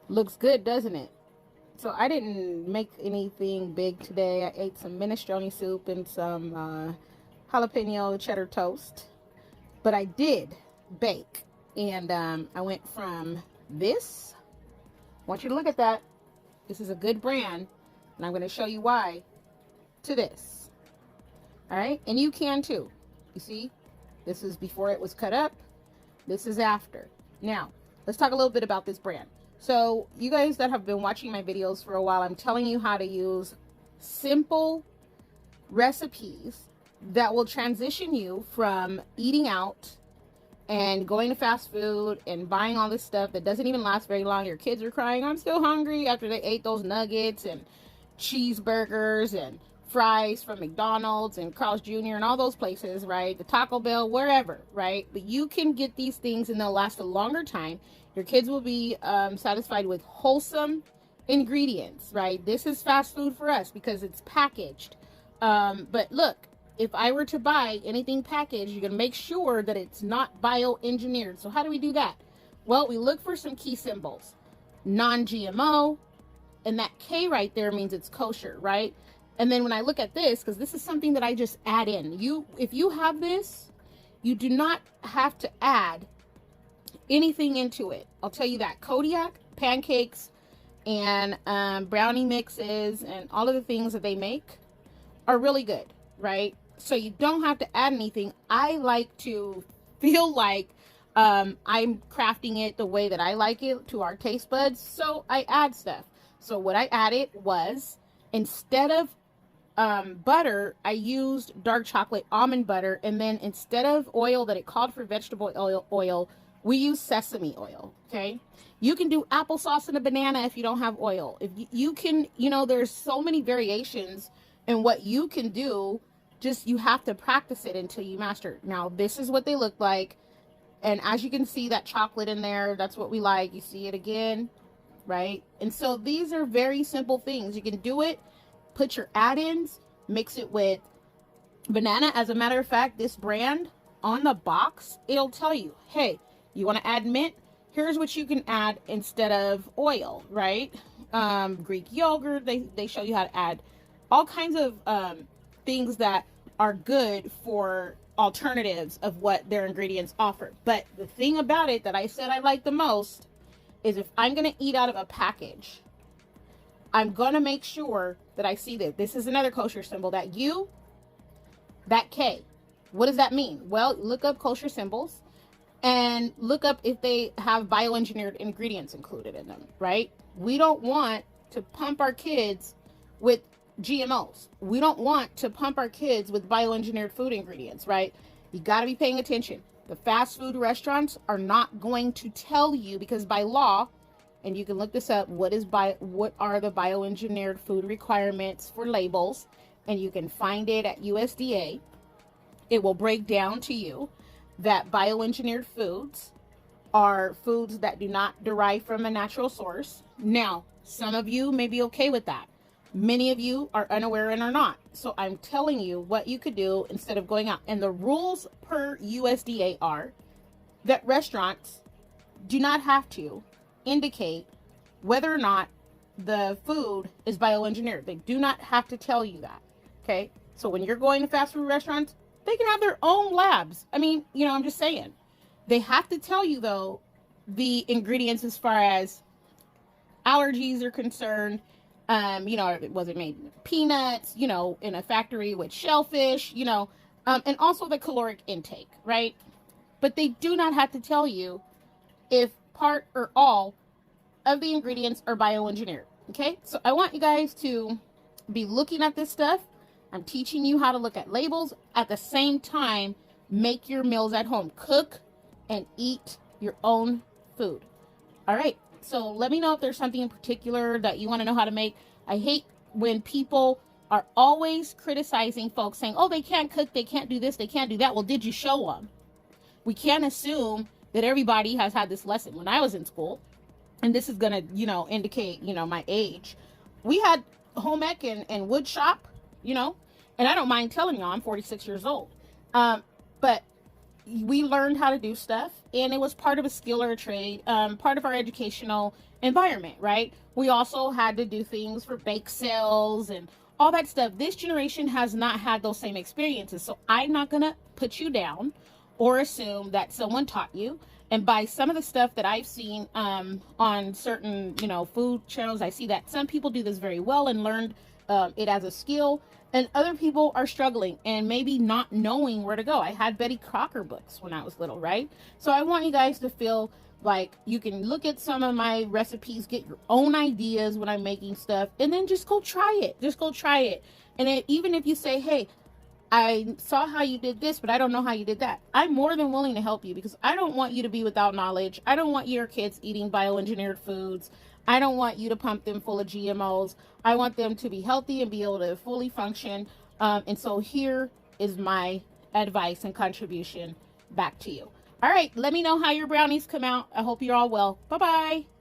Looks good, doesn't it? So I didn't make anything big today. I ate some minestrone soup and some jalapeno cheddar toast. But I did bake. And I went from this. I want you to look at that. This is a good brand. And I'm going to show you why. To this. All right. And you can too. You see, this is before it was cut up. This is after. Now, let's talk a little bit about this brand. So you guys that have been watching my videos for a while, I'm telling you how to use simple recipes that will transition you from eating out and going to fast food and buying all this stuff that doesn't even last very long. Your kids are crying, I'm still hungry, after they ate those nuggets and cheeseburgers and fries from McDonald's and Carl's Jr. and all those places, right? The Taco Bell, wherever, right? But you can get these things and they'll last a longer time. Your kids will be satisfied with wholesome ingredients, right? This is fast food for us because it's packaged. But look, if I were to buy anything packaged, you're going to make sure that it's not bioengineered. So how do we do that? Well, we look for some key symbols. Non-GMO, and that K right there means it's kosher, right? And then when I look at this, because this is something that I just add in. If you have this, you do not have to add anything into it. I'll tell you that. Kodiak pancakes and brownie mixes and all of the things that they make are really good, right? So you don't have to add anything. I like to feel like I'm crafting it the way that I like it to our taste buds. So I add stuff. So what I added was, instead of butter, I used dark chocolate almond butter. And then instead of oil that it called for, vegetable oil, we use sesame oil. Okay. You can do applesauce and a banana if you don't have oil. If you can, there's so many variations in what you can do. Just, you have to practice it until you master it. Now, this is what they look like. And as you can see, that chocolate in there, that's what we like. You see it again, right? And so these are very simple things. You can do it, put your add-ins, mix it with banana. As a matter of fact, this brand on the box, it'll tell you, hey, you want to add mint? Here's what you can add instead of oil, right? Greek yogurt, they show you how to add all kinds of things that are good for alternatives of what their ingredients offer. But the thing about it that I said I like the most is, if I'm going to eat out of a package, I'm going to make sure that I see that this is another kosher symbol, that U, that K. What does that mean? Well, look up kosher symbols and look up if they have bioengineered ingredients included in them, right? We don't want to pump our kids with GMOs. We don't want to pump our kids with bioengineered food ingredients, right? You got to be paying attention. The fast food restaurants are not going to tell you, because by law, and you can look this up, what are the bioengineered food requirements for labels, and you can find it at USDA. It will break down to you that bioengineered foods are foods that do not derive from a natural source. Now, some of you may be okay with that. Many of you are unaware and are not. So I'm telling you what you could do instead of going out. And the rules per USDA are that restaurants do not have to indicate whether or not the food is bioengineered. They do not have to tell you that. Okay. So when you're going to fast food restaurants, they can have their own labs. I mean, I'm just saying. They have to tell you, though, the ingredients as far as allergies are concerned. Was it made peanuts, in a factory with shellfish, and also the caloric intake, right? But they do not have to tell you if part or all of the ingredients are bioengineered. Okay. So I want you guys to be looking at this stuff. I'm teaching you how to look at labels. At the same time, make your meals at home. Cook and eat your own food. All right. So let me know if there's something in particular that you want to know how to make. I hate when people are always criticizing folks, saying, oh, they can't cook, they can't do this, they can't do that. Well, did you show them? We can't assume that everybody has had this lesson. When I was in school, and this is going to, indicate, my age, we had home ec and wood shop, and I don't mind telling you, I'm 46 years old. But we learned how to do stuff, and it was part of a skill or a trade, part of our educational environment, right? We also had to do things for bake sales and all that stuff. This generation has not had those same experiences. So I'm not going to put you down or assume that someone taught you. And by some of the stuff that I've seen on certain, food channels, I see that some people do this very well and learned it as a skill, and other people are struggling and maybe not knowing where to go. I had Betty Crocker books when I was little, right? So I want you guys to feel like you can look at some of my recipes, get your own ideas when I'm making stuff, and then just go try it. Just go try it. And even if you say, hey, I saw how you did this, but I don't know how you did that, I'm more than willing to help you, because I don't want you to be without knowledge. I don't want your kids eating bioengineered foods. I don't want you to pump them full of GMOs. I want them to be healthy and be able to fully function. And so here is my advice and contribution back to you. All right, let me know how your brownies come out. I hope you're all well. Bye-bye.